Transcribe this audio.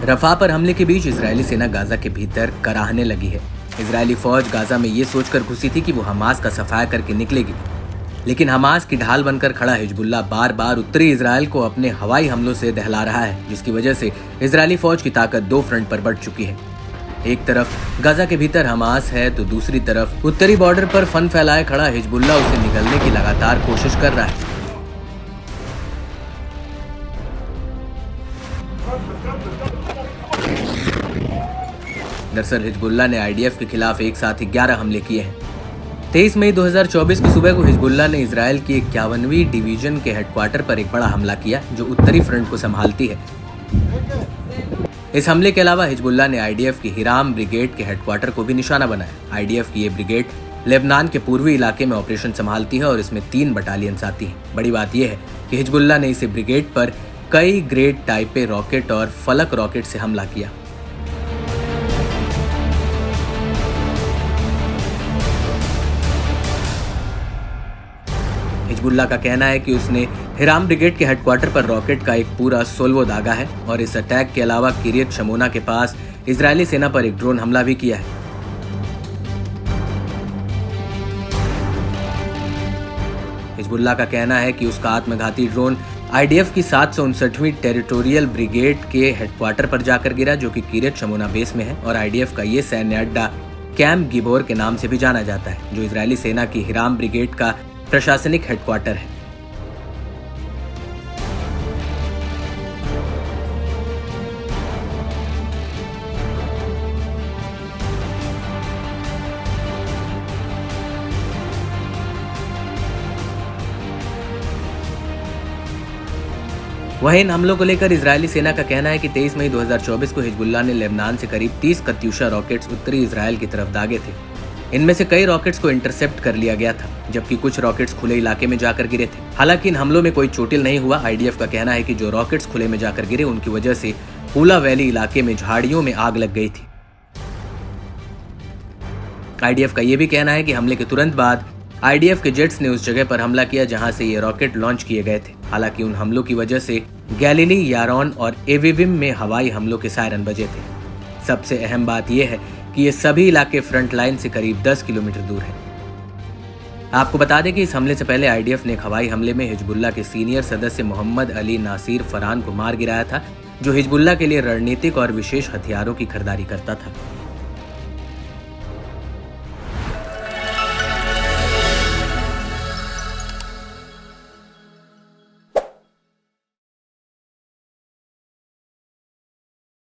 रफा पर हमले के बीच इजरायली सेना गाजा के भीतर कराहने लगी है। इजरायली फौज गाजा में ये सोचकर घुसी थी कि वो हमास का सफाया करके निकलेगी, लेकिन हमास की ढाल बनकर खड़ा हिजबुल्लाह बार बार उत्तरी इजराइल को अपने हवाई हमलों से दहला रहा है, जिसकी वजह से इजरायली फौज की ताकत दो फ्रंट पर बढ़ चुकी है। एक तरफ गाजा के भीतर हमास है तो दूसरी तरफ उत्तरी बॉर्डर पर फन फैलाए खड़ा हिजबुल्लाह उसे निगलने की लगातार कोशिश कर रहा है। दरअसल हिजबुल्लाह ने आईडीएफ के खिलाफ एक साथ 11 हमले किए हैं। 23 मई 2024 की सुबह को हिजबुल्लाह ने इजराइल की 51वीं डिवीजन के हेडक्वार्टर पर एक बड़ा हमला किया, जो उत्तरी फ्रंट को संभालती है। इस हमले के अलावा हिजबुल्लाह ने आईडीएफ की हिराम ब्रिगेड के हेडक्वार्टर को भी निशाना बनाया। आईडीएफ की ये ब्रिगेड लेबनान के पूर्वी इलाके में ऑपरेशन संभालती है और इसमें 3 बटालियंस आती हैं। बड़ी बात यह है कि हिजबुल्लाह ने इस ब्रिगेड पर कई ग्रेड टाइपे रॉकेट और फलक रॉकेट से हमला किया। हिजबुल्लाह का कहना है कि उसने हिराम ब्रिगेड के हेडक्वार्टर पर रॉकेट का एक पूरा सोल्वो दागा है और इस अटैक के अलावा किरियत शमोना के पास इजरायली सेना पर एक ड्रोन हमला भी किया है। हिजबुल्लाह का कहना है कि उसका आत्मघाती ड्रोन आईडीएफ की 759वीं टेरिटोरियल ब्रिगेड के हेडक्वार्टर पर जाकर गिरा, जो कि किरियत शमोना बेस में है, और आईडीएफ का ये सैन्य अड्डा कैंप गिबोर के नाम से भी जाना जाता है, जो इजरायली सेना की हिराम ब्रिगेड का प्रशासनिक हेडक्वार्टर है। वहीं इन हमलों को लेकर इजरायली सेना का कहना है कि 23 मई 2024 को हिजबुल्लाह ने लेबनान से करीब 30 कत्यूशा रॉकेट्स उत्तरी इजराइल की तरफ दागे थे। इनमें से कई रॉकेट्स को इंटरसेप्ट कर लिया गया था, जबकि कुछ रॉकेट्स खुले इलाके में जाकर गिरे थे। हालांकि इन हमलों में कोई चोटिल नहीं हुआ। आईडीएफ का कहना है कि जो रॉकेट्स खुले में जाकर गिरे उनकी वजह से पूला वैली इलाके में झाड़ियों में आग लग गई थी। आईडीएफ का यह भी कहना है कि हमले के तुरंत बाद आईडीएफ के जेट्स ने उस जगह पर हमला किया जहां से ये रॉकेट लॉन्च किए गए थे। हालांकि उन हमलों की वजह से गैलिली, यारोन और एविविम में हवाई हमलों के सायरन बजे थे। सबसे अहम बात यह है कि ये सभी इलाके फ्रंट लाइन से करीब 10 किलोमीटर दूर है। आपको बता दें कि इस हमले से पहले आईडीएफ ने एक हवाई हमले में हिजबुल्लाह के सीनियर सदस्य मोहम्मद अली नासिर फरहान को मार गिराया था, जो हिजबुल्लाह के लिए रणनीतिक और विशेष हथियारों की खरीदारी करता था।